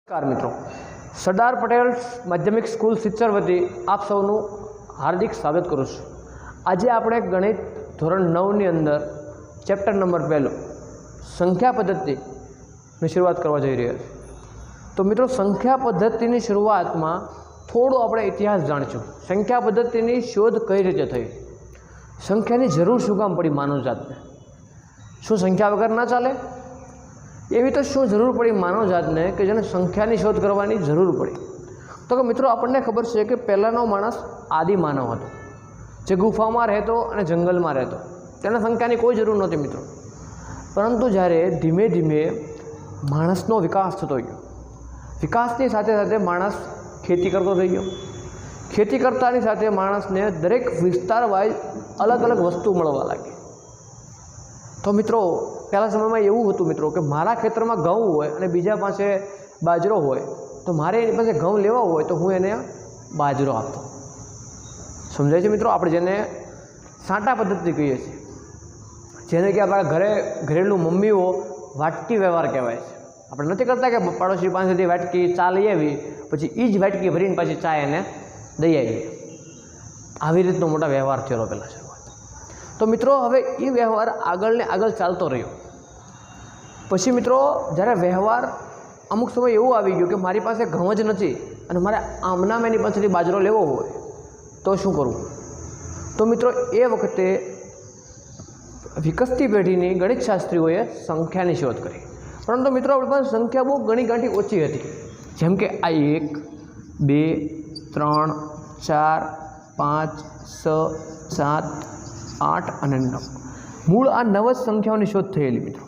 નમસ્કાર મિત્રો, સરદાર પટેલ માધ્યમિક સ્કૂલ સિત્સર વતી આપ સૌનું હાર્દિક સ્વાગત કરું છું। આજે આપણે ગણિત ધોરણ 9ની અંદર ચેપ્ટર નંબર 1 સંખ્યા પદ્ધતિની શરૂઆત કરવા જઈ રહ્યા છીએ। તો મિત્રો, સંખ્યા પદ્ધતિની શરૂઆતમાં થોડો આપણે ઇતિહાસ જાણીશું। સંખ્યા પદ્ધતિની શોધ કઈ રીતે થઈ, સંખ્યાની જરૂર શું કામ પડી માનવજાતને, શું સંખ્યા વગર ના ચાલે, એવી તો શું જરૂર પડી માનવજાતને કે જેને સંખ્યાની શોધ કરવાની જરૂર પડી। તો કે મિત્રો, આપણને ખબર છે કે પહેલાંનો માણસ આદિ માનવ હતો, જે ગુફામાં રહેતો અને જંગલમાં રહેતો, તેને સંખ્યાની કોઈ જરૂર નહોતી મિત્રો। પરંતુ જ્યારે ધીમે ધીમે માણસનો વિકાસ થતો ગયો, વિકાસની સાથે સાથે માણસ ખેતી કરતો થઈ ગયો, ખેતી કરતાની સાથે માણસને દરેક વિસ્તાર વાઇઝ અલગ અલગ વસ્તુ મળવા લાગી। તો મિત્રો, પહેલાં સમયમાં એવું હતું મિત્રો કે મારા ખેતરમાં ઘઉં હોય અને બીજા પાસે બાજરો હોય, તો મારે એની પાસે ઘઉં લેવા હોય તો હું એને બાજરો આપતો। સમજાય છે મિત્રો? આપણે જેને સાંટા પદ્ધતિ કહીએ છીએ, જેને કે આપણા ઘરેલું મમ્મીઓ વાટકી વ્યવહાર કહેવાય છે। આપણે નથી કરતા કે પાડોશી પાસેથી વાટકી ચા લઈ આવી, પછી એ જ વાટકી ભરીને પાછી ચા એને દઈ આવીએ। આવી રીતનો મોટા વ્યવહાર થયેલો પહેલાં શરૂઆત। તો મિત્રો, હવે એ વ્યવહાર આગળ ને આગળ ચાલતો રહ્યો। પછી મિત્રો, જ્યારે વ્યવહાર અમુક સમય એવું આવી ગયું કે મારી પાસે ઘઉં જ નથી અને મારે આમનામ એની પાસેથી બાજરો લેવો હોય તો શું કરવું? તો મિત્રો, એ વખતે વિકસતી પેઢીની ગણિતશાસ્ત્રીઓએ સંખ્યાની શોધ કરી। પરંતુ મિત્રો, આપણી પાસે સંખ્યા બહુ ગણી ગાંઠી ઓછી હતી, જેમ કે આ 1, 2, 3, 4, 5, 6, 7, 8 અને 9 મૂળ આ 9 જ સંખ્યાઓની શોધ થયેલી મિત્રો।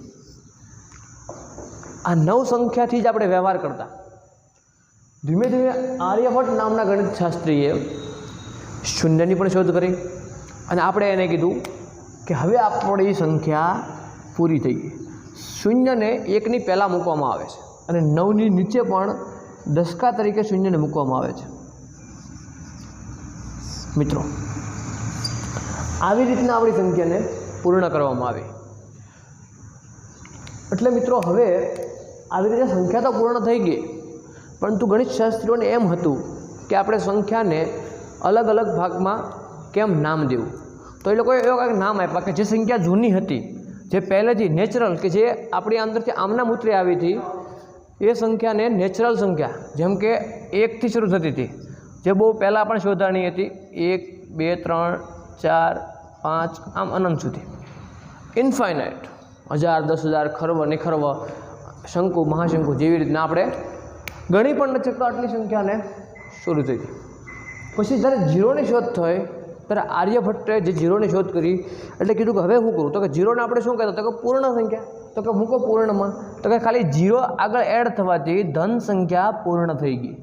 આ 9 સંખ્યાથી જ આપણે વ્યવહાર કરતા। ધીમે ધીમે આર્યભટ્ટ નામના ગણિતશાસ્ત્રીએ શૂન્યની પણ શોધ કરી અને આપણે એને કીધું કે હવે આપણી સંખ્યા પૂરી થઈ ગઈ। શૂન્યને 1ની પહેલાં મૂકવામાં આવે છે અને 9ની નીચે પણ દશકા તરીકે શૂન્યને મૂકવામાં આવે છે મિત્રો। આવી રીતના આપણી સંખ્યાને પૂર્ણ કરવામાં આવી। એટલે મિત્રો, હવે આવી રીતે સંખ્યા તો પૂર્ણ થઈ ગઈ, પરંતુ ગણિતશાસ્ત્રીઓને એમ હતું કે આપણે સંખ્યાને અલગ અલગ ભાગમાં કેમ નામ દેવું। તો એ લોકોએ એવા કંઈક નામ આપ્યા કે જે સંખ્યા જૂની હતી, જે પહેલેથી નેચરલ, કે જે આપણી અંદરથી આમનામ ઉતરી આવી હતી, એ સંખ્યાને નેચરલ સંખ્યા, જેમ કે 1થી શરૂ થતી હતી, જે બહુ પહેલાં પણ શોધાણી હતી, 1, 2, 3, 4, 5 આમ અનંત સુધી, ઇન્ફાઇનાઇટ, 1000, 10,000, ખર્વ, નિખર્વ, શંકુ, મહાશંકુ જેવી રીતના આપણે ગણી પણ નથી શકતા આટલી સંખ્યાને શરૂ થઈ હતી। પછી જ્યારે ઝીરોની શોધ થઈ, ત્યારે આર્યભટ્ટે જે ઝીરોની શોધ કરી એટલે કીધું કે હવે શું કરું? તો કે ઝીરોને આપણે શું કહેતા? તો કે પૂર્ણ સંખ્યા। તો કે મૂકો પૂર્ણમાં, તો કે ખાલી ઝીરો આગળ એડ થવાથી ધન સંખ્યા પૂર્ણ થઈ ગઈ।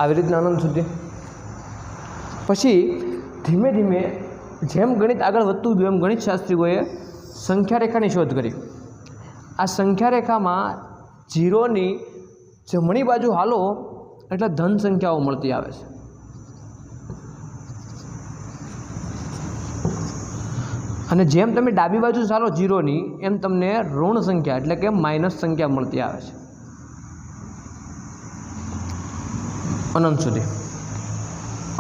આવી રીતના અનંત સુધી। પછી ધીમે ધીમે જેમ ગણિત આગળ વધતું ગયું એમ ગણિતશાસ્ત્રીઓએ સંખ્યા રેખાની શોધ કરી। આ સંખ્યા રેખામાં ઝીરોની જમણી બાજુ હાલો એટલે ધન સંખ્યાઓ મળતી આવે છે, અને જેમ તમે ડાબી બાજુ ચાલો ઝીરોની, એમ તમને ઋણ સંખ્યા એટલે કે માઇનસ સંખ્યા મળતી આવે છે અનંત સુધી।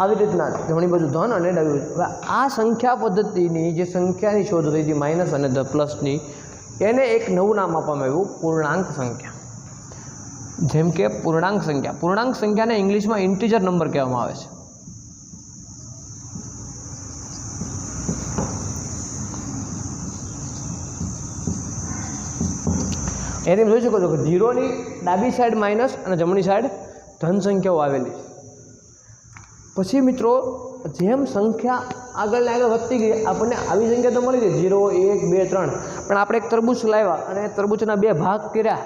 આવી રીતના જમણી બાજુ ધન અને ડાબી બાજુ। હવે આ સંખ્યા પદ્ધતિની જે સંખ્યાની શોધ થઈ હતી માઇનસ અને પ્લસની, એને એક નવું નામ આપવામાં આવ્યું પૂર્ણાંક સંખ્યા। જેમ કે પૂર્ણાંક સંખ્યાને ઇંગ્લિશમાં ઇન્ટીજર નંબર કહેવામાં આવે છે। એને જોઈ શકો છો કે ઝીરોની ડાબી સાઈડ માઇનસ અને જમણી સાઈડ ધન સંખ્યાઓ આવેલી છે। પછી મિત્રો, જેમ સંખ્યા આગળ ને આગળ વધતી ગઈ, આપણને આવી સંખ્યા તો મળી ગઈ 0, 1, 2, 3, પણ આપણે એક તરબૂચ લાવ્યા અને તરબૂચના 2 ભાગ કર્યા,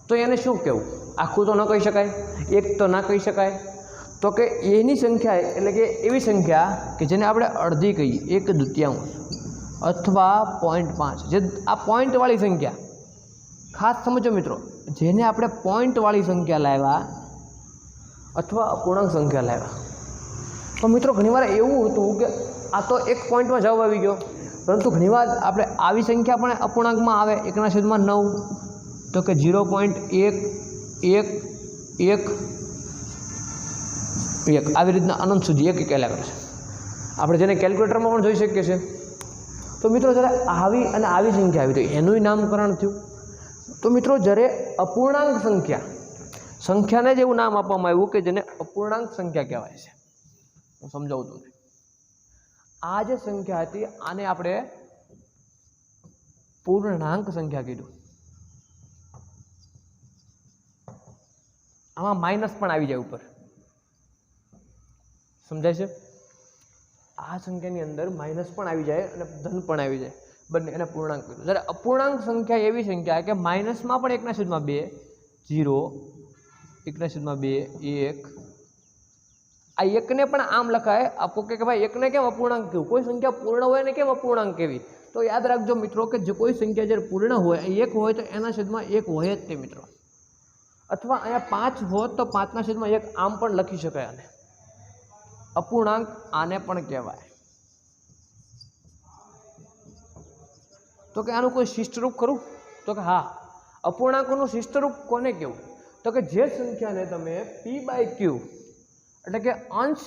તો એને શું કહેવું? આખું તો ન કહી શકાય, એક તો ના કહી શકાય। તો કે એની સંખ્યા એટલે કે એવી સંખ્યા કે જેને આપણે અડધી કહીએ, 1/2 અથવા 0.5, જે આ પોઈન્ટવાળી સંખ્યા, ખાસ સમજો મિત્રો, જેને આપણે પોઈન્ટવાળી સંખ્યા લાવ્યા અથવા અપૂર્ણાંક સંખ્યા લાવ્યા। તો મિત્રો, ઘણીવાર એવું હતું કે આ તો એક પોઈન્ટમાં જવાબ આવી ગયો, પરંતુ ઘણીવાર આપણે આવી સંખ્યા પણ અપૂર્ણાંકમાં આવે 1/9 તો કે 0.1111 આવી રીતના અનંત સુધી એક ચાલ્યા કરે છે. આપણે જેને કેલ્ક્યુલેટરમાં પણ જોઈ શકીએ છીએ. તો મિત્રો જ્યારે આવી અને આવી સંખ્યા આવી તો એનું નામકરણ થયું. તો મિત્રો જ્યારે અપૂર્ણાંક સંખ્યાને જ એવું નામ આપવામાં આવ્યું કે જેને અપૂર્ણાંક સંખ્યા કહેવાય છે. હું સમજાવું તમને. આ જે સંખ્યા હતી આને આપણે પૂર્ણાંક સંખ્યા કીધું. આમાં માઇનસ પણ આવી જાય ઉપર, સમજાય છે? આ સંખ્યાની અંદર માઇનસ પણ આવી જાય અને ધન પણ આવી જાય, બંને એને પૂર્ણાંક કીધું. જ્યારે અપૂર્ણાંક સંખ્યા એવી સંખ્યા કે માઇનસમાં પણ 1/2 0 1/2 1 આ એકને પણ આમ લખાય. આપો કે ભાઈ એકને કેમ અપૂર્ણાંક કહેવું? કોઈ સંખ્યા પૂર્ણ હોય ને કેમ અપૂર્ણાંક કહેવી? તો યાદ રાખજો મિત્રો કે જે કોઈ સંખ્યા જ્યારે પૂર્ણ હોય એક હોય તો એના છેદમાં એક હોય જ તે મિત્રો. અથવા અહીંયા 5 હોત તો 5/1 આમ પણ લખી શકાય. આને અપૂર્ણાંક આને પણ કહેવાય. તો કે આનું કોઈ શિષ્ટરૂપ ખરું? તો કે હા, અપૂર્ણાંકોનું શિષ્ટરૂપ કોને કહેવું? તો કે જે સંખ્યાને તમે p/q એટલે કે અંશ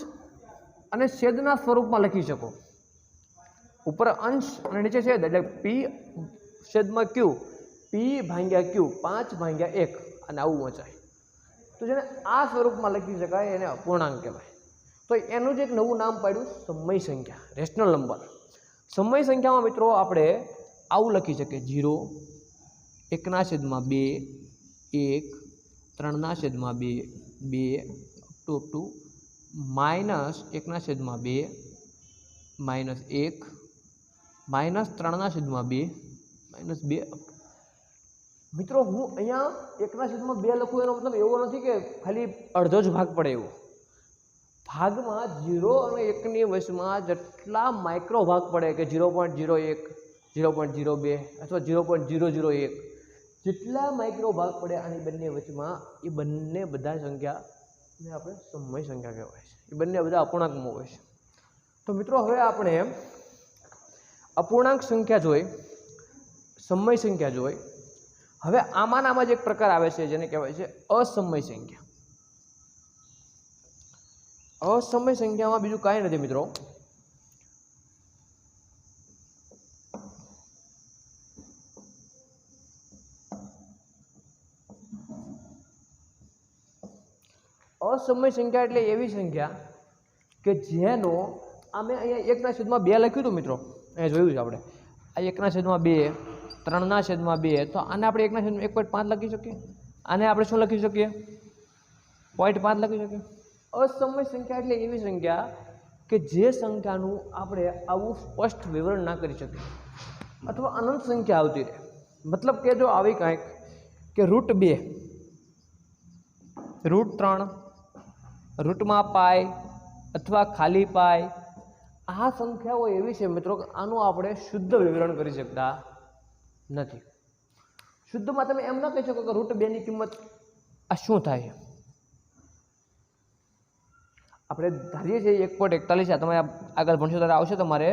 અને છેદના સ્વરૂપમાં લખી શકો. ઉપર અંશ અને નીચે છેદ એટલે p/q p/q 5/1 અને આવું વંચાય. તો જેને આ સ્વરૂપમાં લખી શકાય એને અપૂર્ણાંક કહેવાય. તો એનું જ એક નવું નામ પાડ્યું સમય સંખ્યા, રેશનલ નંબર. સમય સંખ્યામાં મિત્રો આપણે આવું લખી શકીએ 0 1/2 1 3/2 2 અપ ટુ -1/2 -1 -3/2 -2. મિત્રો હું અહીંયા 1/2 લખું એનો મતલબ એવો નથી કે ખાલી અડધો જ ભાગ પડે એવો. ભાગમાં 0 અને 1ની વચમાં જેટલા માઇક્રો ભાગ પડે કે 0.01 0.02 અથવા 0.001 જેટલા માઇક્રો ભાગ પડે આની બંને વચમાં એ બંને બધા સંખ્યાને આપણે સમય સંખ્યા કહેવાય છે. એ બંને બધા અપૂર્ણાંકમાં હોય છે. તો મિત્રો હવે આપણે અપૂર્ણાંક સંખ્યા જોઈ, સમય સંખ્યા જોઈ. હવે આમાં જ એક પ્રકાર આવે છે જેને કહેવાય છે અસમય સંખ્યા. અસમય સંખ્યામાં બીજું કાંઈ નથી મિત્રો, અસમય સંખ્યા એટલે એવી સંખ્યા કે જેનો અમે અહીંયા 1/2 લખ્યું હતું મિત્રો, અહીંયા જોયું છે આપણે આ 1/2 3/2 તો આને આપણે 1/5 લખી શકીએ. આને આપણે શું લખી શકીએ? 0.5 લખી શકીએ. અસમય સંખ્યા એટલે એવી સંખ્યા કે જે સંખ્યાનું આપણે આવું સ્પષ્ટ વિવરણ ના કરી શકીએ અથવા અનંત સંખ્યા આવતી રહે. મતલબ કે જો આવી કાંઈક કે √2 √3 રૂટમાં પાય અથવા ખાલી પાય, આ સંખ્યાઓ એવી છે મિત્રો કે આનું આપણે શુદ્ધ વિવરણ કરી શકતા નથી. શુદ્ધમાં તમે એમ ન કહી શકો કે √2ની કિંમત આ શું થાય. આપણે ધારીએ છીએ 1.41 તમે આગળ ભણશો ત્યારે આવશે તમારે,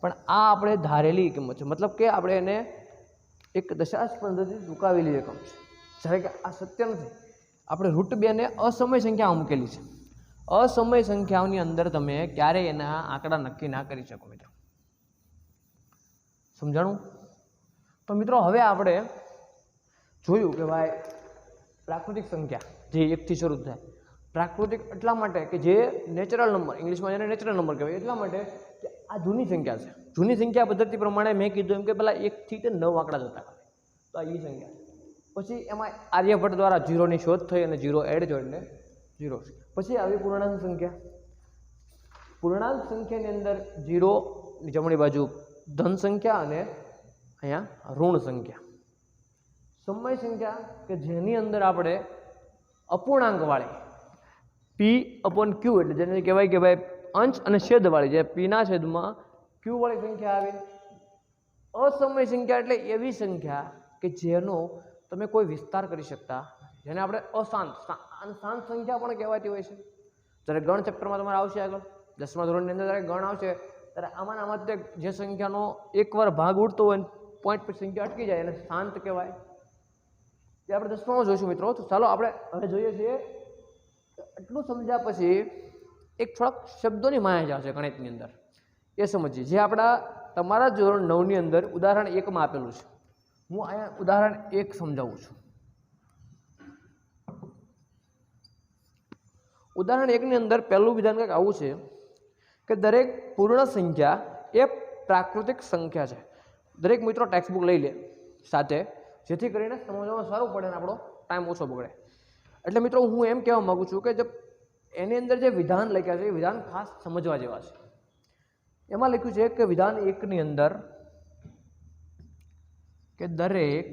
પણ આ આપણે ધારેલી કિંમત છે. મતલબ કે આપણે એને એક દશાંશ પદ્ધતિ ચૂકાવેલી રકમ છે, જ્યારે કે આ સત્ય નથી. આપણે √2ને અસમય સંખ્યા મૂકેલી છે. અસમય સંખ્યાઓની અંદર તમે ક્યારેય એના આંકડા નક્કી ના કરી શકો મિત્રો. સમજાણું? તો મિત્રો હવે આપણે જોયું કે ભાઈ પ્રાકૃતિક સંખ્યા જે 1 થી શરૂ થાય. પ્રાકૃતિક એટલા માટે કે જે નેચરલ નંબર, ઇંગ્લિશમાં જેને નેચરલ નંબર કહેવાય, એટલા માટે કે આ જૂની સંખ્યા છે. જૂની સંખ્યા પદ્ધતિ પ્રમાણે મેં કીધું એમ કે પહેલાં 1 થી 9 આંકડા જતા. તો આ એ સંખ્યા છે. પછી એમાં આર્યભટ્ટ દ્વારા 0ની શોધ થઈ અને 0 એડ થયો એટલે 0. પછી આવી પૂર્ણાંક સંખ્યા. પૂર્ણાંક સંખ્યાની અંદર 0ની જમણી બાજુ ધન સંખ્યા અને અહીંયા ઋણ સંખ્યા. સમય સંખ્યા કે જેની અંદર આપણે અપૂર્ણાંકવાળી p/q એટલે જેને કહેવાય કે ભાઈ અંશ અને છેદવાળી, જે pના છેદમાં q વાળી સંખ્યા આવે. અસમય સંખ્યા એટલે એવી સંખ્યા કે જેનો તમે કોઈ વિસ્તાર કરી શકતા, જેને આપણે શાંત સંખ્યા પણ કહેવાતી હોય છે. જ્યારે ગણ ચેપ્ટરમાં તમારે આવશે આગળ 10મા ધોરણની અંદર જ્યારે ગણ આવશે ત્યારે આમાં જે સંખ્યાનો એકવાર ભાગ ઉડતો હોય પોઈન્ટ પછી સંખ્યા અટકી જાય એને શાંત કહેવાય. જે આપણે 10માં જોઈશું મિત્રો. તો ચાલો આપણે હવે જોઈએ છીએ. એટલું સમજ્યા પછી એક થોડાક શબ્દોની માયા છે ગણિતની અંદર, એ સમજીએ. જે આપણા તમારા ધોરણ 9ની અંદર ઉદાહરણ 1માં આપેલું છે. હું અહીંયા ઉદાહરણ 1 સમજાવું છું. ઉદાહરણ 1ની અંદર પહેલું વિધાન કંઈક આવું છે કે દરેક પૂર્ણ સંખ્યા એ પ્રાકૃતિક સંખ્યા છે. દરેક મિત્રો ટેક્સ્ટબુક લઈ લે સાથે, જેથી કરીને સમજવામાં સારું પડે અને આપણો ટાઈમ ઓછો બગડે. એટલે મિત્રો હું એમ કહેવા માગું છું કે જે એની અંદર જે વિધાન લખ્યા છે એ વિધાન ખાસ સમજવા જેવા છે. એમાં લખ્યું છે કે વિધાન 1ની અંદર કે દરેક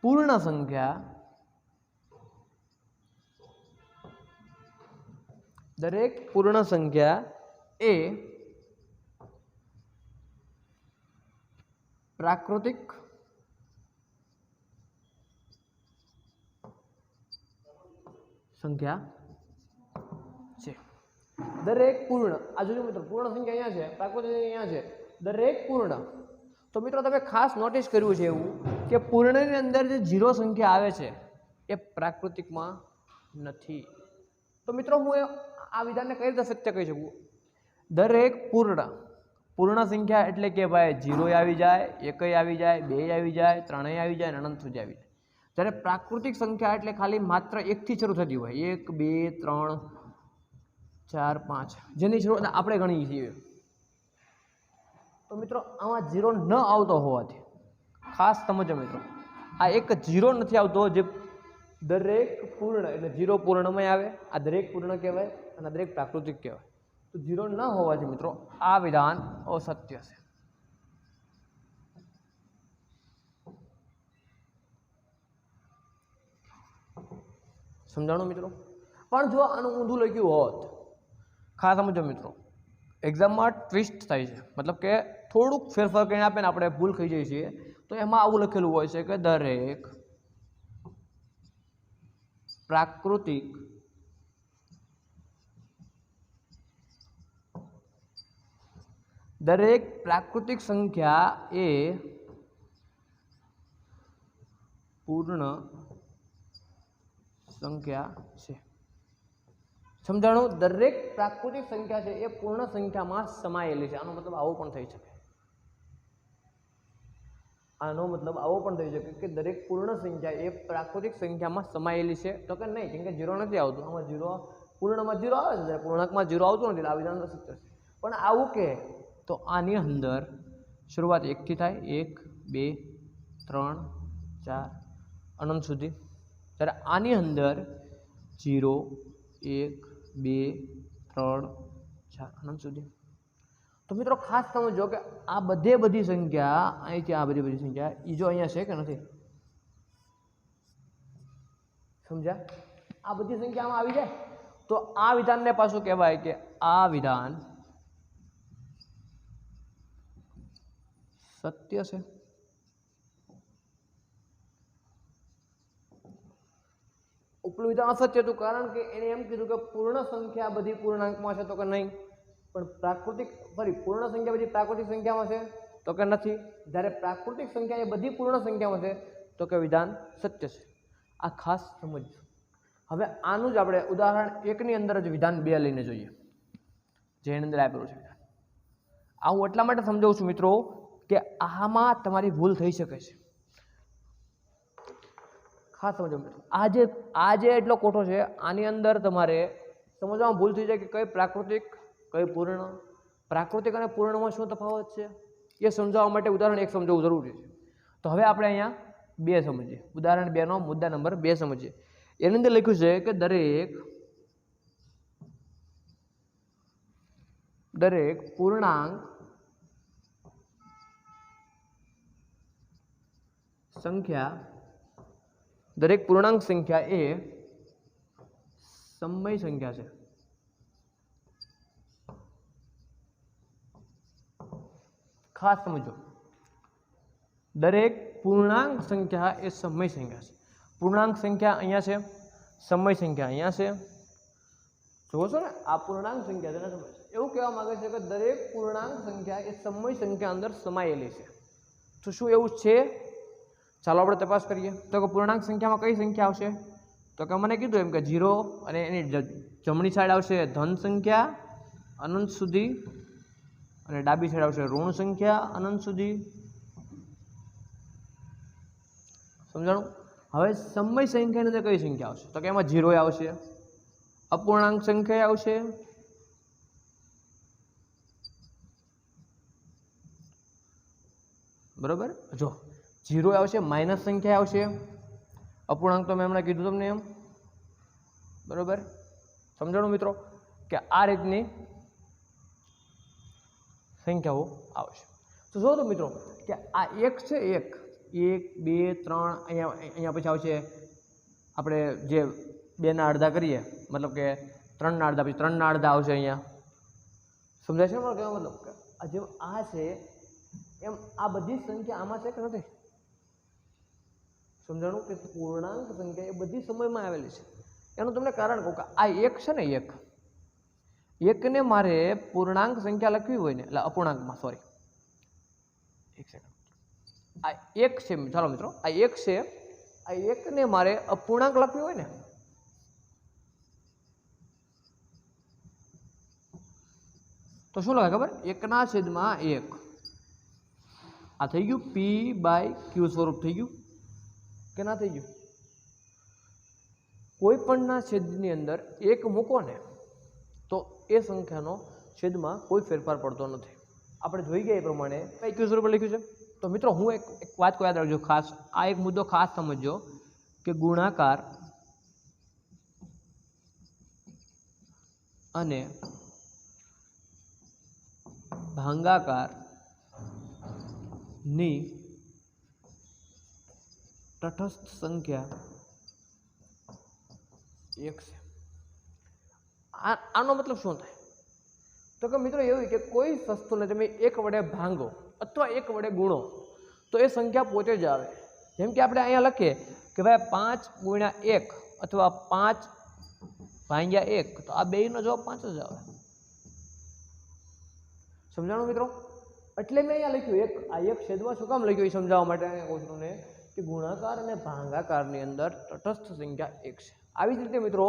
પૂર્ણ સંખ્યા એ પ્રાકૃતિક સંખ્યા છે. દરેક પૂર્ણ, આ જોજો મિત્રો, પૂર્ણ સંખ્યા અહીંયા છે, પ્રાકૃતિક અહીંયા છે, દરેક પૂર્ણ. તો મિત્રો તમે ખાસ નોટિસ કર્યું છે એવું કે પૂર્ણની અંદર જે 0 સંખ્યા આવે છે એ પ્રાકૃતિકમાં નથી. તો મિત્રો હું આ વિધાનને કઈ રીતે સત્ય કહી શકું? દરેક પૂર્ણ સંખ્યા એટલે કે ભાઈ 0 આવી જાય, 1 આવી જાય, 2 આવી જાય, 3 આવી જાય, અનંત સુધી આવી જાય. જ્યારે પ્રાકૃતિક સંખ્યા એટલે ખાલી માત્ર 1 થી શરૂ થતી હોય, 1 2 3 4 5, જેની શરૂઆત આપણે ગણીએ છીએ. તો મિત્રો આમાં 0 ન આવતો હોવાથી ખાસ સમજો મિત્રો, આ એક 0 નથી આવતો, જે દરેક પૂર્ણ એટલે 0 પૂર્ણમાં આવે, આ દરેક પૂર્ણ કહેવાય અને દરેક પ્રાકૃતિક કહેવાય. તો 0 ન હોવાથી મિત્રો આ વિધાન અસત્ય છે. સમજાણું મિત્રો? પણ જો આનું ઊંધું લખ્યું હોત, ખાસ સમજો મિત્રો, એક્ઝામમાં ટ્વિસ્ટ થાય છે, મતલબ કે થોડુંક ફેરફાર કરીને આપે ને આપણે ભૂલ થઈ જઈએ છીએ. તો એમાં આવું લખેલું હોય છે કે દરેક પ્રાકૃતિક સંખ્યા એ પૂર્ણ સંખ્યા છે. સમજાણું? દરેક પ્રાકૃતિક સંખ્યા છે એ પૂર્ણ સંખ્યામાં સમાયેલી છે. આનો મતલબ આવો પણ થઈ શકે. કે દરેક પૂર્ણ સંખ્યા એ પ્રાકૃતિક સંખ્યામાં સમાયેલી છે. તો કે નહીં, કેમ કે 0 નથી આવતું. આમાં 0 પૂર્ણમાં 0 આવે છે, પૂર્ણાંકમાં 0 આવતું નથી. આ વિધાન સત્ય છે. પણ આવું કે તો આની અંદર શરૂઆત 1 થી થાય, 1 2 3 4 અનંત સુધી. ત્યારે આની અંદર 0 1 2 3 4 અનંત સુધી. તો મિત્રો ખાસ સમજો કે આ બધી સંખ્યા અહીંથી આ બધી સંખ્યા એ જો અહીંયા છે કે નથી? સમજ્યા? આ બધી સંખ્યામાં આવી જાય તો આ વિધાનને પાછું કહેવાય કે આ વિધાન સત્ય છે. ઉપલું વિધાન અસત્ય હતું, કારણ કે એને એમ કીધું કે પૂર્ણ સંખ્યા બધી પૂર્ણાંકમાં છે, તો કે નહીં. પણ પૂર્ણ સંખ્યા બધી પ્રાકૃતિક સંખ્યામાં છે, તો કે નથી. જ્યારે પ્રાકૃતિક સંખ્યા એ બધી પૂર્ણ સંખ્યામાં છે, તો કે વિધાન સત્ય છે. આ ખાસ સમજજો. હવે આનું જ આપણે ઉદાહરણ 1ની અંદર જ વિધાન 2 લઈને જોઈએ, જેની અંદર આપેલું છે. આ હું એટલા માટે સમજાવું છું મિત્રો કે આમાં તમારી ભૂલ થઈ શકે છે. ખાસ સમજો મિત્રો, આ જે એટલો કોઠો છે, આની અંદર તમારે સમજવામાં ભૂલ થઈ જાય કે કઈ પ્રાકૃતિક કઈ પૂર્ણ. પ્રાકૃતિક અને પૂર્ણમાં શું તફાવત છે એ સમજાવવા માટે ઉદાહરણ 1 સમજવું જરૂરી છે. તો હવે આપણે અહીંયા 2 સમજીએ. ઉદાહરણ 2નો મુદ્દા નંબર 2 સમજીએ. એની અંદર લખ્યું છે કે દરેક પૂર્ણાંક સંખ્યા એ સમય સંખ્યા છે. ખાસ સમજો, દરેક પૂર્ણાંક સંખ્યા એ સમય સંખ્યા છે. પૂર્ણાંક સંખ્યા અહીંયા છે, સમય સંખ્યા અહીંયા છે. જોવો છો ને, આ પૂર્ણાંક સંખ્યા છે ને સમય છે. એવું કહેવા માંગે છે કે દરેક પૂર્ણાંક સંખ્યા એ સમય સંખ્યા અંદર સમાયેલી છે. તો શું એવું છે? ચાલો આપણે તપાસ કરીએ. તો કે પૂર્ણાંક સંખ્યામાં કઈ સંખ્યા આવશે? તો કે મને કીધું એમ કે 0 અને એની જમણી સાઈડ આવશે ધન સંખ્યા અનંત સુધી અને ડાબી સાઈડ આવશે ઋણ સંખ્યા અનંત સુધી. સમજાણું? હવે સમય સંખ્યાની અંદર કઈ સંખ્યા આવશે? તો કે એમાં 0 આવશે, અપૂર્ણાંક સંખ્યા આવશે, બરોબર. જો 0 આવશે, માઇનસ સંખ્યા આવશે, અપૂર્ણાંક તો મેં હમણાં કીધું તમને એમ, બરોબર. સમજાણું મિત્રો? કે આ રીતની સંખ્યાઓ આવશે. તો જો તો મિત્રો કે આ એક છે, 1 2 3 અહીંયા પછી આવશે આપણે જે 2 ના અડધા કરીએ, મતલબ કે 3 ના અડધા, પછી 3 ના અડધા આવશે અહીંયા. સમજાય છે મારો કહેવાનો મતલબ? કે જેમ આ છે એમ આ બધી સંખ્યા આમાં છે કે નથી? સમજાણું? કે પૂર્ણાંક સંખ્યા એ બધી સમયમાં આવેલી છે. એનું તમને કારણ કહું કે આ 1 છે ને, 1 ને મારે પૂર્ણાંક સંખ્યા લખવી હોય ને, એટલે અપૂર્ણાંકમાં, સોરી, એક સેકન્ડ, આ 1 છે. ચાલો મિત્રો, આ 1 છે, આ 1 ને મારે અપૂર્ણાંક લખવી હોય ને, તો શું લખાય ખબર? 1/1. આ થઈ ગયું p/q સ્વરૂપ થઈ ગયું કે ના થઈ ગયું? કોઈ પણના છેદની અંદર 1 મૂકો ને તો એ સંખ્યાનો છેદમાં કોઈ ફેરફાર પડતો નથી. આપણે જોઈ ગયા એ પ્રમાણે q સ્વરૂપ લખ્યું છે. તો મિત્રો હું એક વાત યાદ રાખજો ખાસ, આ એક મુદ્દો ખાસ સમજજો કે ગુણાકાર અને ભાગાકાર ની તટસ્થ સંખ્યા 1 છે. આનો મતલબ શું થાય? તો કે મિત્રો એવું કે કોઈ વસ્તુને તમે 1 વડે ભાંગો અથવા 1 વડે ગુણો તો એ સંખ્યા પોતે જ આવે. જેમ કે આપણે અહીંયા લખીએ કે ભાઈ 5 × 1 અથવા 5/1, તો આ બેયનો જવાબ 5 જ આવે. સમજાણું મિત્રો? એટલે મેં અહીંયા લખ્યું આ એક છેદમાં શું કામ લખ્યું એ સમજાવવા માટે અહીંયા કહું છું ને કે ગુણાકાર અને ભાગાકારની અંદર તટસ્થ સંખ્યા 1 છે. આવી જ રીતે મિત્રો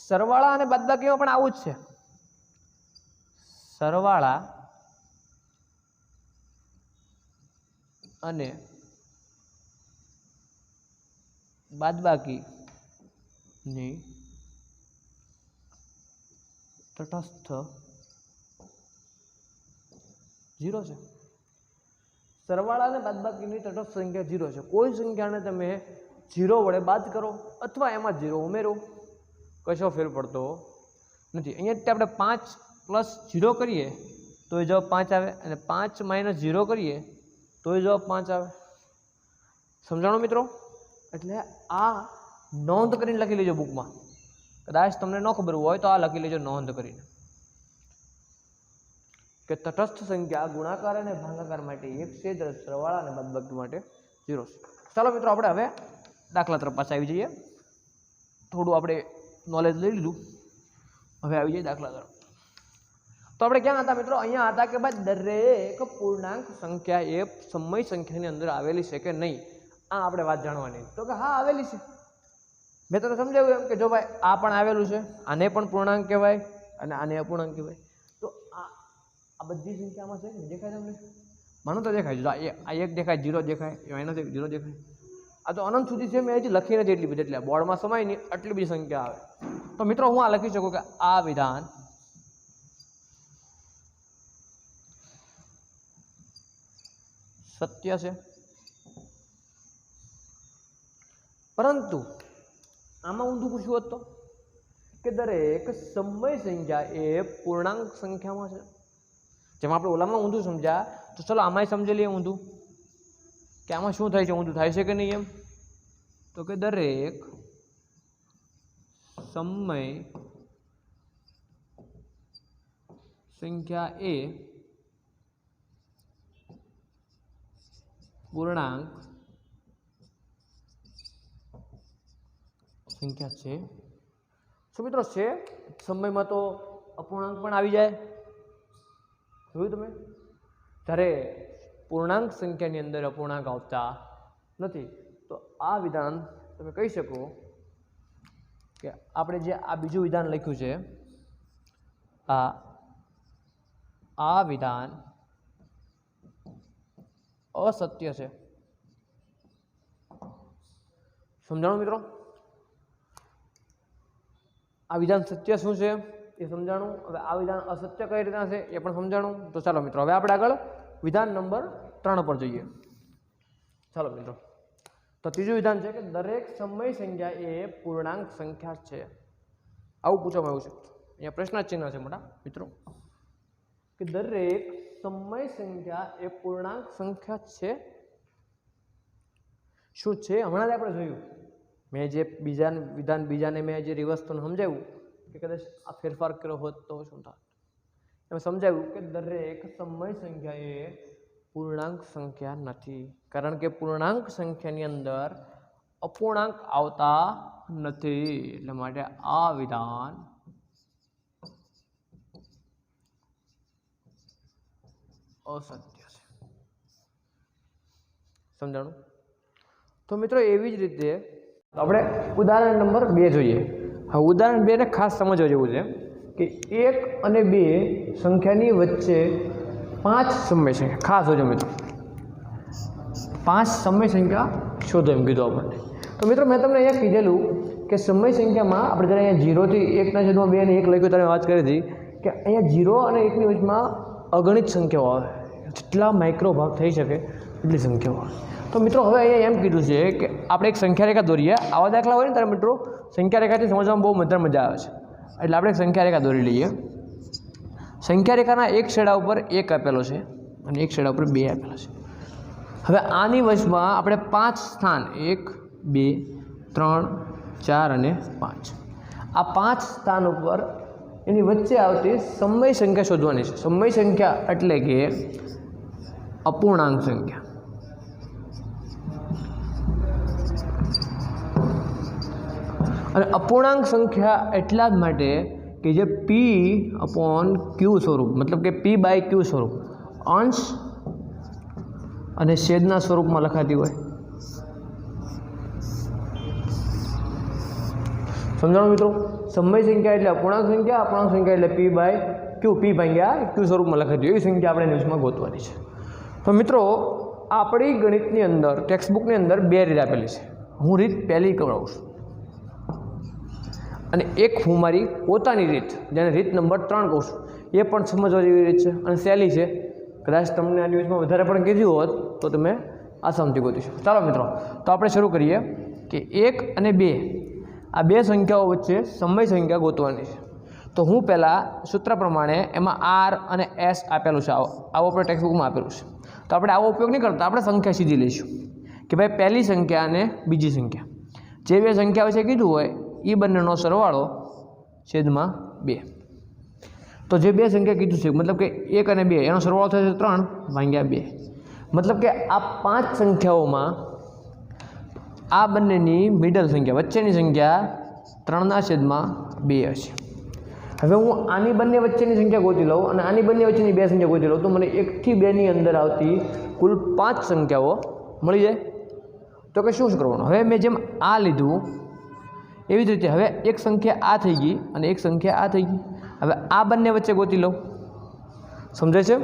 સરવાળા અને બાદબાકીમાં પણ આવું જ છે. સરવાળા અને બાદબાકીની તટસ્થ 0 છે. સરવાળા અને બાદબાકીની તટસ્થ સંખ્યા 0 છે. કોઈ સંખ્યાને તમે 0 વડે બાદ કરો અથવા એમાં 0 ઉમેરો, કશો ફેર પડતો નથી. અહીંયા આપણે 5 + 0 કરીએ તો એ જવાબ 5 આવે, અને 5 - 0 કરીએ તો એ જવાબ 5 આવે. સમજાણો મિત્રો? એટલે આ નોંધ કરીને લખી લેજો બુકમાં. કદાચ તમને ન ખબર હોય તો આ લખી લેજો નોંધ કરીને કે તટસ્થ સંખ્યા ગુણાકાર અને ભાગાકાર માટે 1 છે, સરવાળા અને બાદબાકી માટે 0 છે. ચાલો મિત્રો આપણે હવે દાખલા તરફ પાછા આવી જઈએ. થોડું આપણે નોલેજ લઈ લીધું, હવે આવી જઈએ દાખલા તરફ. તો આપણે ક્યાં હતા મિત્રો? અહીંયા હતા કે ભાઈ દરેક પૂર્ણાંક સંખ્યા એ સમય સંખ્યાની અંદર આવેલી છે કે નહીં, આ આપણે વાત જાણવાની. તો કે હા આવેલી છે. મેં તમને સમજાવ્યું એમ કે જો ભાઈ આ પણ આવેલું છે, આને પણ પૂર્ણાંક કહેવાય અને આને અપૂર્ણાંક કહેવાય. તો આ બધી સંખ્યામાં છે, દેખાય તમને? મને તો દેખાય. જો આ 1 દેખાય, 0 દેખાય, એના 0 દેખાય. આ તો અનંત સુધી છે, મેં હજી લખી નથી એટલી બધી, એટલે બોર્ડમાં સમાય નહીં આટલી બધી સંખ્યા આવે. તો મિત્રો હું આ લખી શકું કે આ વિધાન સત્ય છે, પરંતુ આમાં ઊંધું પૂછ્યું હોત તો કે દરેક સમય સંખ્યા એ પૂર્ણાંક સંખ્યામાં છે. જેમ આપણે ઓલામાં ઊંધું સમજ્યા, તો ચલો આમાંય સમજી લઈએ ઊંધું કે આમાં શું થાય છે, ઊંધું થાય છે કે નહીં એમ. તો કે દરેક સમય સંખ્યા એ પૂર્ણાંક સંખ્યા છે. શું મિત્રો છે? સમયમાં તો અપૂર્ણાંક પણ આવી જાય, જોયું તમે? જ્યારે પૂર્ણાંક સંખ્યાની અંદર અપૂર્ણાંક આવતા નથી તો આ વિધાન તમે કહી શકો કે આપણે જે આ બીજું વિધાન લખ્યું છે આ વિધાન અસત્ય છે. સમજાણું મિત્રો? આ વિધાન સત્ય શું છે એ સમજાણું. હવે આ વિધાન અસત્ય કઈ રીતના છે એ પણ સમજાણું. તો ચાલો મિત્રો હવે આપણે આગળ વિધાન નંબર 3 પર જઈએ. ચાલો મિત્રો, તો ત્રીજું વિધાન છે કે દરેક સમય સંખ્યા એ પૂર્ણાંક સંખ્યા છે. આવું પૂછવામાં આવ્યું છે. અહીંયા પ્રશ્ન ચિહ્ન છે મોટા મિત્રો કે દરેક સમય સંખ્યા એ પૂર્ણાંક સંખ્યા છે. શું છે? હમણાં જ આપણે જોયું. મેં જે બીજાને મેં જે રિવર્સ તમને સમજાવ્યું કે કદાચ આ ફેરફાર કર્યો હોત તો શું થાત. એમાં સમજાવ્યું કે દરેક સમય સંખ્યા એ પૂર્ણાંક સંખ્યા નથી, કારણ કે પૂર્ણાંક સંખ્યાની અંદર અપૂર્ણાંક આવતા નથી. એટલે માટે આ વિધાન અસત્ય છે. સમજાણું? તો મિત્રો એવી જ રીતે આપણે ઉદાહરણ નંબર 2 જોઈએ. હા, ઉદાહરણ 2 ને ખાસ સમજવા જેવું છે કે 1 અને 2 સંખ્યાની વચ્ચે 5 સમય સંખ્યા. ખાસ હોજો મિત્રો, 5 સમય સંખ્યા શોધો એમ કીધું આપણને. તો મિત્રો મેં તમને અહીંયા કીધેલું કે સમય સંખ્યામાં આપણે જ્યારે અહીંયા 0 થી 1/2 અને 1 લખ્યું ત્યારે વાત કરી હતી કે અહીંયા 0 અને 1ની વચમાં અગણિત સંખ્યાઓ આવે. જેટલા માઇક્રો ભાગ થઈ શકે એટલી સંખ્યાઓ આવે. તો મિત્રો હવે અહીંયા એમ કીધું છે કે આપણે એક સંખ્યા રેખા દોરીએ. આવા દાખલા હોય ને ત્યારે મિત્રો સંખ્યા રેખાથી સમજવામાં બહુ મજા આવે છે. એટલે આપણે એક સંખ્યા રેખા દોરી લઈએ. સંખ્યા રેખાના એક છેડા ઉપર 1 આપેલો છે અને એક છેડા ઉપર 2 આપેલો છે. હવે આની વચમાં આપણે 5 સ્થાન 1 2 3 4 અને 5 આ 5 સ્થાન ઉપર એની વચ્ચે આવતી સમય સંખ્યા શોધવાની છે. સમય સંખ્યા એટલે કે અપૂર્ણાંક સંખ્યા. અને અપૂર્ણાંક સંખ્યા એટલા જ માટે કે જે P/Q સ્વરૂપ, મતલબ કે P/Q સ્વરૂપ અંશ અને છેદના સ્વરૂપમાં લખાતી હોય. સમજાણું મિત્રો? સમય સંખ્યા એટલે અપૂર્ણાંક સંખ્યા, અપૂર્ણાંક સંખ્યા એટલે P/Q સ્વરૂપમાં લખાતી હોય. એવી સંખ્યા આપણે ન્યૂઝમાં ગોતવાની છે. તો મિત્રો આપણી ગણિતની અંદર ટેક્સ્ટબુકની અંદર 2 રીત આપેલી છે. હું રીત પહેલી કરાવું છું અને એક હું મારી પોતાની રીત, જેને રીત નંબર 3 કહું છું. એ પણ સમજવા જેવી રીત છે અને સહેલી છે. કદાચ તમને આ ન્યૂઝમાં વધારે પણ કીધું હોત તો તમે આસાનથી ગોતી શકો. ચાલો મિત્રો, તો આપણે શરૂ કરીએ કે 1 અને 2 આ 2 સંખ્યાઓ વચ્ચે સમય સંખ્યા ગોતવાની છે. તો હું પહેલાં સૂત્ર પ્રમાણે એમાં R અને S આપેલું છે. આવો આપણે ટેક્સ્ટબુકમાં આપેલું છે. તો આપણે આવો ઉપયોગ નહીં કરતા, આપણે સંખ્યા સીધી લઈશું કે ભાઈ પહેલી સંખ્યા અને બીજી સંખ્યા, જે 2 સંખ્યાઓ છે કીધું હોય એ બંનેનો સરવાળો છેદમાં 2. તો જે 2 સંખ્યા કીધું છે મતલબ કે 1 અને 2 એનો સરવાળો થશે 3/2. મતલબ કે આ 5 સંખ્યાઓમાં આ બંનેની મિડલ સંખ્યા, વચ્ચેની સંખ્યા 3/2 હશે. હવે હું આની બંને વચ્ચેની સંખ્યા ગોતી લઉં અને આની બંને વચ્ચેની 2 સંખ્યા ગોતી લઉં તો મને 1 થી 2ની અંદર આવતી કુલ 5 સંખ્યાઓ મળી જાય. તો કે શું કરવાનું? હવે મેં જેમ આ લીધું એવી જ રીતે હવે એક સંખ્યા આ થઈ ગઈ અને એક સંખ્યા આ થઈ ગઈ. હવે આ બંને વચ્ચે ગોતી લઉં. સમજાય છે?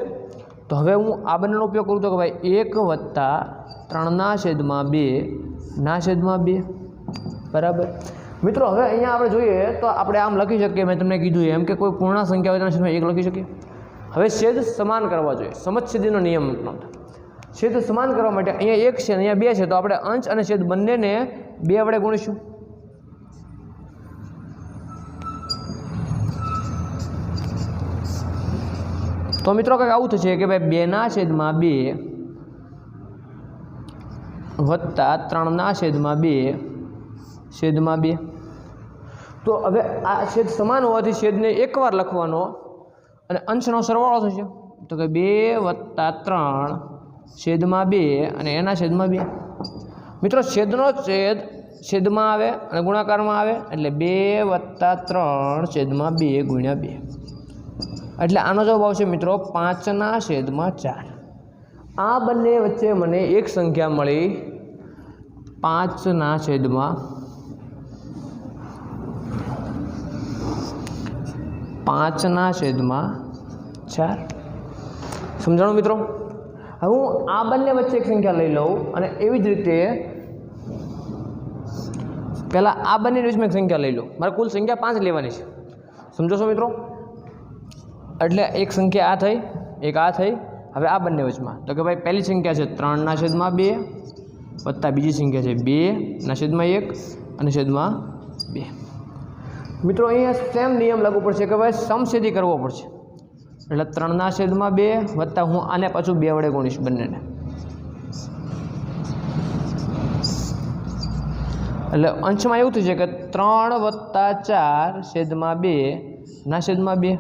તો હવે હું આ બંનેનો ઉપયોગ કરું તો કે ભાઈ 1/3/2 બરાબર. મિત્રો હવે અહીંયા આપણે જોઈએ તો આપણે આમ લખી શકીએ, મેં તમને કીધું એમ કે કોઈ પૂર્ણાંક સંખ્યા હોય તેના 1 લખી શકીએ. હવે છેદ સમાન કરવા જોઈએ. સમછેદીનો નિયમ છેદ સમાન કરવા માટે અહીંયા 1 છે અને અહીંયા 2 છે તો આપણે અંશ અને છેદ બંનેને 2 વડે ગુણીશું. તો મિત્રો કંઈક આવું થશે કે ભાઈ 2/2 વત્તા 3/2 તો હવે આ છેદ સમાન હોવાથી છેદને એકવાર લખવાનો અને અંશનો સરવાળો થશે. તો કે 2/3/2 અને એના છેદમાં 2. મિત્રો છેદનો છેદ છેદમાં આવે અને ગુણાકારમાં આવે એટલે 2/3/2 × 2. એટલે આનો જવાબ આવશે મિત્રો 5/4. આ બંને વચ્ચે મને એક સંખ્યા મળી 5/4. સમજાણું મિત્રો? હવે હું આ બંને વચ્ચે એક સંખ્યા લઈ લઉં અને એવી જ રીતે પહેલાં આ બંને વચ્ચે એક સંખ્યા લઈ લઉં. મારે કુલ સંખ્યા 5 લેવાની છે. સમજો છો મિત્રો? એટલે એક સંખ્યા આ થઈ, એક આ થઈ. હવે આ બંને વચમાં તો કે ભાઈ પહેલી સંખ્યા છે 3/2 વત્તા બીજી સંખ્યા છે 2/1 અને છેદમાં 2. મિત્રો અહીંયા સેમ નિયમ લાગુ પડશે કે ભાઈ સમછેદી કરવો પડશે. એટલે 3/2 વત્તા હું આને પાછું 2 વડે ગુણીશ બંનેને. એટલે અંશમાં એવું થશે કે 3 + 4/2/2.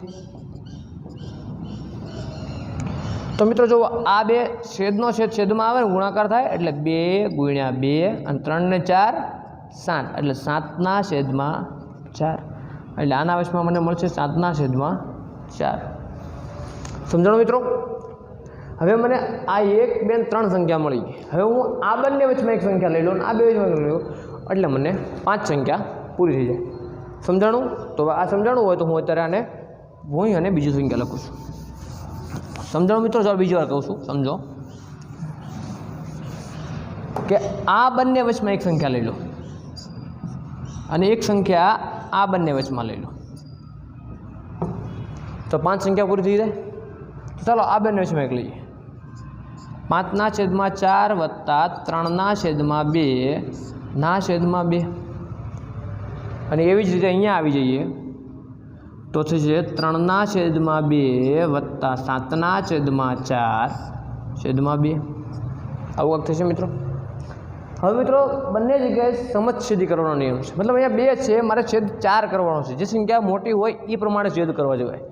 તો મિત્રો જો આ બે છેદનો છેદમાં આવે ને ગુણાકાર થાય એટલે 2 × 2 અને 3 ને 4 7 એટલે 7/4. એટલે આના વચમાં મને મળશે 7/4. સમજાણું મિત્રો? હવે મને આ 1 2 3 સંખ્યા મળી ગઈ. હવે હું આ બંને વચમાં એક સંખ્યા લઈ લઉં અને આ બે વચમાં લઈ લઉં એટલે મને 5 સંખ્યા પૂરી થઈ જાય. સમજાણું? તો આ સમજાણું હોય તો હું અત્યારે આને ભૂંઈ અને બીજી સંખ્યા લખું છું. સમજાણું મિત્રો? ચાલો બીજી વાર કહું છું, સમજો કે આ બંને વચમાં એક સંખ્યા લઈ લો અને એક સંખ્યા આ બંને વચમાં લઈ લો તો 5 સંખ્યા પૂરી થઈ જાય. તો ચાલો આ બંને વચમાં એક લઈએ. 5/4 વત્તા 3/2/2 અને એવી જ રીતે અહીંયા આવી જઈએ તો થશે 3/2 વત્તા 7/4/2. આવું કંઈક થશે મિત્રો. હવે મિત્રો બંને જગ્યાએ સમછેદી કરવાનો નિયમ છે. મતલબ અહીંયા 2 છે, મારે છેદ 4 કરવાનો છે. જે સંખ્યા મોટી હોય એ પ્રમાણે છેદ કરવા જવાય.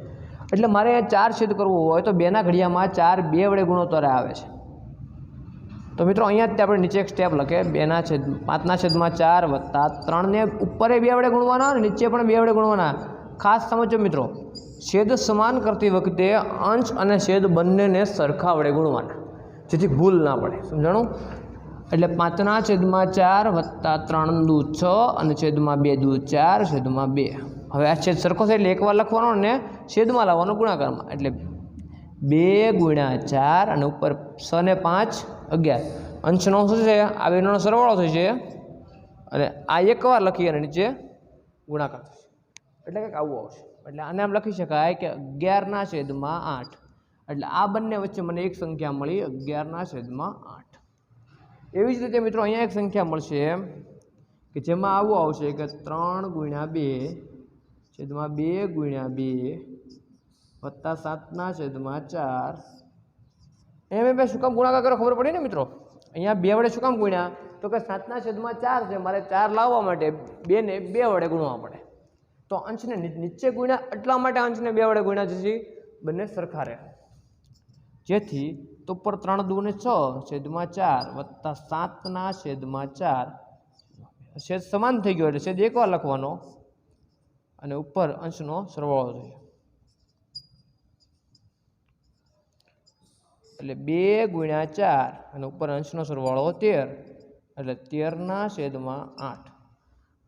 એટલે મારે 4 છેદ કરવો હોય તો 2ના ઘડિયામાં 4 2 વડે ગુણોત્તરે આવે છે. તો મિત્રો અહીંયા જ આપણે નીચે એક સ્ટેપ લખે 5/4 વત્તા 3 ને ઉપરે 2 વડે ગુણવાના અને નીચે પણ 2 વડે ગુણવાના. ખાસ સમજો મિત્રો, છેદ સમાન કરતી વખતે અંશ અને છેદ બંનેને સરખા વડે ગુણવાના જેથી ભૂલ ના પડે. સમજાણું? એટલે 5/4 વત્તા 3 × 6 અને છેદમાં 2 × 4 છેદમાં 2. હવે આ છેદ સરખો છે એટલે એકવાર લખવાનો અને છેદમાં લાવવાનો ગુણાકારમાં. એટલે 2 × 4 અને ઉપર 6 ને 5 11. અંશનો શું છે? આ બેનો સરવાળો થશે અને આ એકવાર લખી અને નીચે ગુણાકાર થશે. એટલે કંઈક આવું આવશે. એટલે આને આમ લખી શકાય કે 11/8. એટલે આ બંને વચ્ચે મને એક સંખ્યા મળી 11/8. એવી જ રીતે મિત્રો અહીંયા એક સંખ્યા મળશે કે જેમાં આવું આવશે કે 3 × 2/2 વત્તા 7/4. એમ શું કામ ગુણાકાર કરો ખબર પડી ને મિત્રો? અહીંયા 2 વડે શું કામ ગુણ્યા? તો કે 7/4 છે, મારે 4 લાવવા માટે 2 ને 2 વડે ગુણવા પડે. તો અંશને નીચે ગુણ્યા એટલા માટે અંશને 2 વડે ગુણ્યા જેથી બંને સરખા રહે. જેથી તો ઉપર 3 × 2 = 6 છેદમાં 4 વત્તા 7/4 છેદ સમાન થઈ ગયો એટલે છેદ એકવાર લખવાનો અને ઉપર અંશનો સરવાળો થયો. એટલે 2 × 4 અને ઉપર અંશનો સરવાળો 13 એટલે 13/8.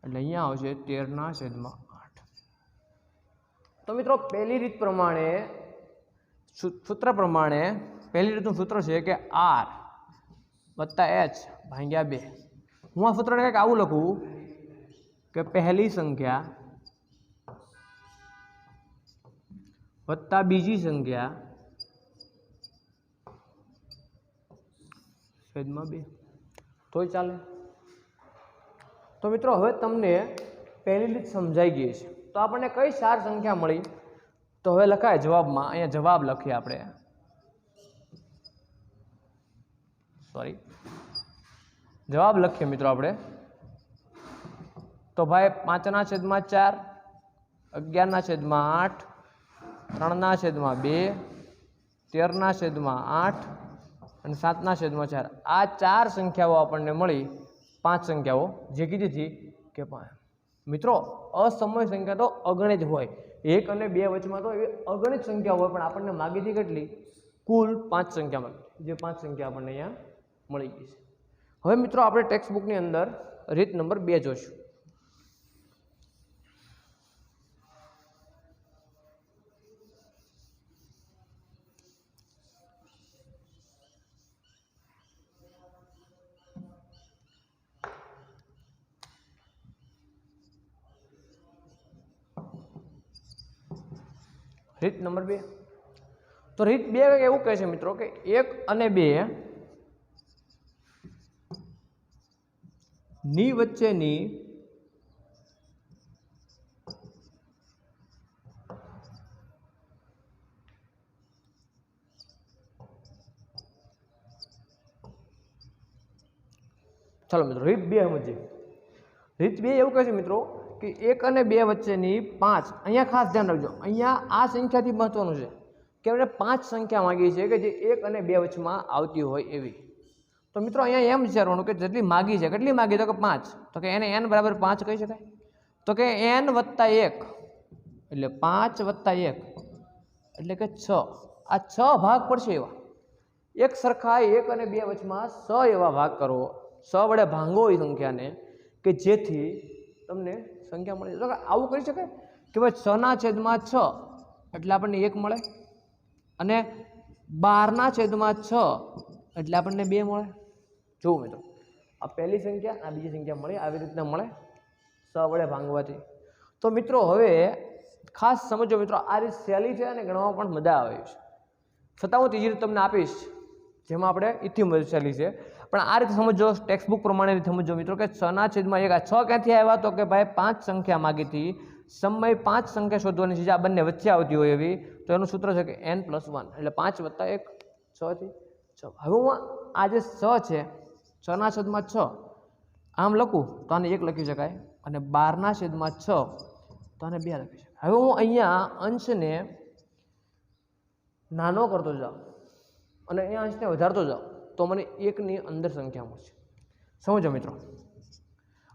એટલે અહીંયા આવશે 13/8. તો મિત્રો પહેલી રીત પ્રમાણે સૂત્ર પ્રમાણે પહેલી રીતનું સૂત્ર છે કે R વત્તા H ભાગ્યા 2. હું આ સૂત્રને કંઈક આવું લખું કે પહેલી સંખ્યા વત્તા બીજી સંખ્યા છેદમાં 2 તોય ચાલે. તો મિત્રો હવે તમને પહેલી રીત સમજાઈ ગઈ છે. તો આપણને કઈ 4 સંખ્યા મળી? તો હવે લખાય જવાબમાં. અહીંયા જવાબ લખીએ આપણે. જવાબ લખીએ મિત્રો આપણે. તો ભાઈ 5/4 11/8 3/2 13/8 અને 7/4. આ 4 સંખ્યાઓ આપણને મળી. 5 સંખ્યાઓ જે કીધી હતી કે મિત્રો અસમય સંખ્યા તો અગણિત હોય, 1 અને 2 વચમાં તો એવી અગણિત સંખ્યા હોય, પણ આપણને માગી હતી કેટલી? કુલ 5 સંખ્યા માગી, જે 5 સંખ્યા આપણને અહીંયા મળી ગઈ છે. હવે મિત્રો આપણે ટેક્સ્ટ બુકની અંદર રીત નંબર 2 જોઈશું. રીત નંબર 2. તો રીત 2 એવું કહે છે મિત્રો કે 1 અને 2 ની વચ્ચેની ચાલો મિત્રો રીત 2 સમજીએ. રીત 2 એવું કહે છે મિત્રો કે 1 અને 2 વચ્ચેની 5, અહીંયા ખાસ ધ્યાન રાખજો, અહીંયા આ સંખ્યાથી મહત્વનું છે કે આપણે 5 સંખ્યા માગી છે કે જે 1 અને 2 વચમાં આવતી હોય એવી. તો મિત્રો અહીંયા એમ વિચારવાનું કે જેટલી માગી છે, કેટલી માગી? તો કે 5. તો કે એને n બરાબર 5 કહી શકાય. તો કે n + 1 એટલે 5 + 1 એટલે કે 6. આ 6 ભાગ પડશે એવા, એક સરખા 1 અને 2 વચમાં 6 એવા ભાગ કરો, 6 વડે ભાંગો એ સંખ્યાને, કે જેથી તમને સંખ્યા મળે. તો આવું કરી શકાય કે ભાઈ 6/6 એટલે આપણને 1 મળે, અને 12/6 એટલે આપણને 2 મળે. જુઓ મિત્રો, આ પહેલી સંખ્યા, આ બીજી સંખ્યા મળી, આવી રીતના મળે 6 વડે ભાંગવાથી. તો મિત્રો હવે ખાસ સમજો મિત્રો, આ રીત સહેલી છે અને ગણવામાં પણ મજા આવે છે. છતાં હું ત્રીજી રીત તમને આપીશ, જેમાં આપણે ઇથી મદદ સહેલી છે, પણ આ રીતે સમજો, ટેક્સ્ટ બુક પ્રમાણે સમજો મિત્રો કે 6/1. આ 6 ક્યાંથી આવ્યા? તો કે ભાઈ 5 સંખ્યા માગી હતી, સમય 5 સંખ્યા શોધવાની છે, આ બંને વચ્ચે આવતી હોય એવી. તો એનું સૂત્ર છે કે n + 1 એટલે 5 + 1 6 થી 6. હવે હું આ જે 6 છે, 6/6 આમ લખું તો આને 1 લખી શકાય, અને 12/6 તો આને 2 લખી શકાય. હવે હું અહીંયા અંશને નાનો કરતો જાઉં અને અહીંયા અંશને વધારતો જાઉં તો મને 1 ની અંદર સંખ્યા મળશે. સમજો મિત્રો,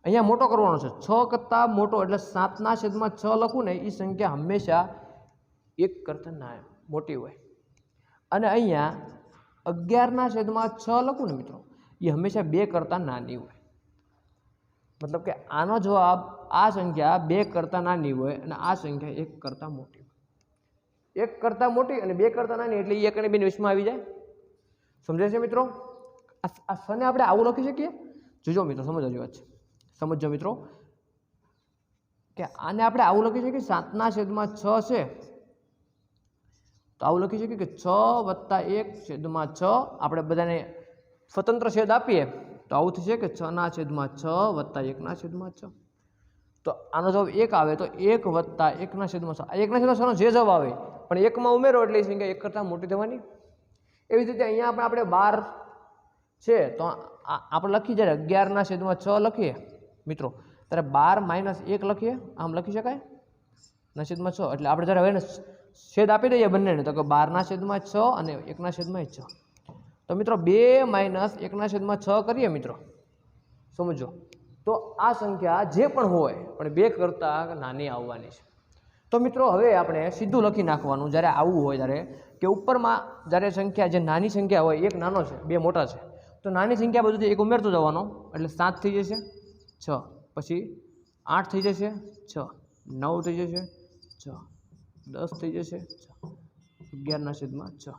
અહીંયા મોટો કરવાનો છે, 6 કરતાં મોટો એટલે 7/6 લખું ને, એ સંખ્યા હંમેશા 1 કરતાં મોટી હોય. અને અહીંયા 11/6 લખું ને મિત્રો, એ હંમેશા 2 કરતાં નાની હોય. મતલબ કે આનો જવાબ, આ સંખ્યા 2 કરતાં નાની હોય અને આ સંખ્યા 1 કરતાં મોટી હોય. 1 કરતાં મોટી અને 2 કરતાં નાની એટલે 1 અને 2 ની વચમાં આવી જાય. સમજાય છે મિત્રો? આ સને આપણે આવું લખી શકીએ. જોજો મિત્રો, સમજો વાત છે. સમજો મિત્રો કે આને આપણે આવું લખી શકીએ, 7/6 છે તો આવું લખી શકીએ કે 6 + 1/6. આપણે બધાને સ્વતંત્ર છેદ આપીએ તો આવું થશે કે 6/6 + 1/6. તો આનો જવાબ 1 આવે, તો 1 + 1/6. આ 1/6 જે જવાબ આવે પણ 1 ઉમેરો એટલે એ સંખ્યા 1 કરતાં મોટી થવાની. એવી જ રીતે અહીંયા પણ આપણે 12 છે તો આપણે લખી, જ્યારે 11/6 લખીએ મિત્રો, ત્યારે 12 - 1 લખીએ, આમ લખી શકાય (6) એટલે આપણે જ્યારે હવે છેદ આપી દઈએ બંનેને, તો કે 12/6 અને 1/6. તો મિત્રો 2 - 1/6 કરીએ મિત્રો, સમજો તો આ સંખ્યા જે પણ હોય પણ 2 કરતાં નાની આવવાની છે. તો મિત્રો હવે આપણે સીધું લખી નાખવાનું જ્યારે આવું હોય ત્યારે, કે ઉપરમાં જ્યારે સંખ્યા, જે નાની સંખ્યા હોય, 1 નાનો છે 2 મોટા છે, તો નાની સંખ્યા બધું 1 ઉમેરતો જવાનો એટલે 7 થઈ જશે 6, પછી 8 થઈ જશે 6, 9 થઈ જશે 6, 10 થઈ જશે 6, 11/6.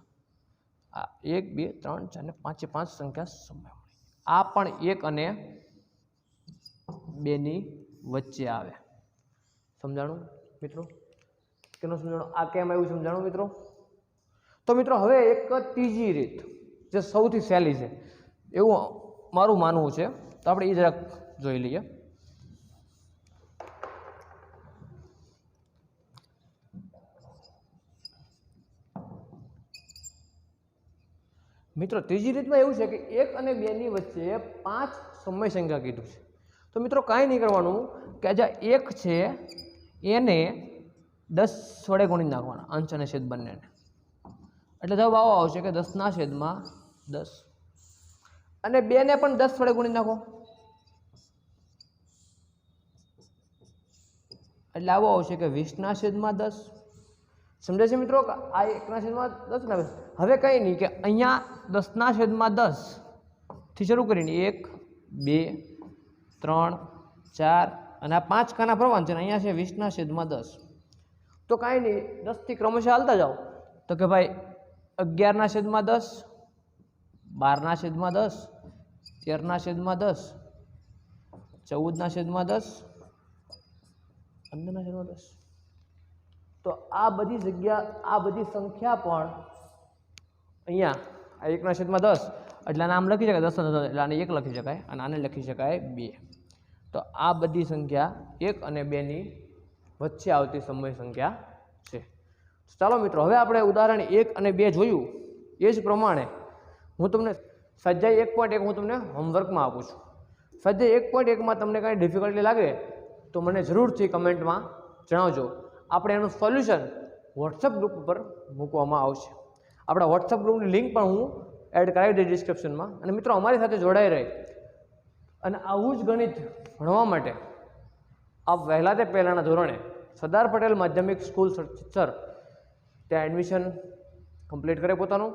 આ 1 2 3 4 ને 5 સંખ્યા સમય. આ પણ 1 અને 2 ની વચ્ચે આવે. સમજાણું મિત્રો? કેનું સમજાણું? આ કેમ આવ્યું સમજાણું મિત્રો? તો મિત્રો હવે એક ત્રીજી રીત જે સૌથી સહેલી છે એવું મારું માનવું છે, તો આપણે એ જરાક જોઈ લઈએ. મિત્રો ત્રીજી રીતમાં એવું છે કે 1 અને 2 ની વચ્ચે 5 સમય સંખ્યા કીધું છે. તો મિત્રો કાંઈ નહીં કરવાનું કે આ જે 1 છે એને 10 વડે ગુણી નાખવાના, અંશ અને છેદ બંનેને, એટલે જવાબ આવો આવશે કે 10/10. અને 2 ને પણ 10 વડે ગુણી નાખો એટલે આવો આવશે કે 20/10. સમજાય છે મિત્રો? આ 1/10 ના. હવે કંઈ નહીં કે અહીંયા 10/10 થી શરૂ કરીને 1 2 3 4 અને આ 5 ખાના ભરવાના છે. અહીંયા છે 20/10. તો કાંઈ નહીં, 10 થી ક્રમશઃ હાલતા જાઓ. તો કે ભાઈ 11/10, 12/10, 13/10, 14/10, 15/10. તો આ બધી જગ્યા, આ બધી સંખ્યા પણ અહીંયા આ 1/10 એટલે આને આમ લખી શકાય 10/10 એટલે આને 1 લખી શકાય અને આને લખી શકાય 2. તો આ બધી સંખ્યા 1 અને 2 ની વચ્ચે આવતી સમય સંખ્યા છે. ચાલો મિત્રો, હવે આપણે ઉદાહરણ 1 અને 2 જોયું એ જ પ્રમાણે હું તમને સ્વાધ્યાય 1.1 હું તમને હોમવર્કમાં આપું છું. સ્વાધ્યાય 1.1માં તમને કાંઈ ડિફિકલ્ટી લાગે તો મને જરૂરથી કમેન્ટમાં જણાવજો. આપણે એનું સોલ્યુશન વોટ્સઅપ ગ્રુપ ઉપર મૂકવામાં આવશે. આપણા વોટ્સઅપ ગ્રુપની લિંક પણ હું એડ કરાવી દઈશ ડિસ્ક્રિપ્શનમાં. અને મિત્રો, અમારી સાથે જોડાઈ રહે અને આવું જ ગણિત ભણવા માટે આપ વહેલા તે પહેલાંના ધોરણે સરદાર પટેલ માધ્યમિક સ્કૂલ સિત્સર ત્યાં એડમિશન કમ્પ્લીટ કરે પોતાનું.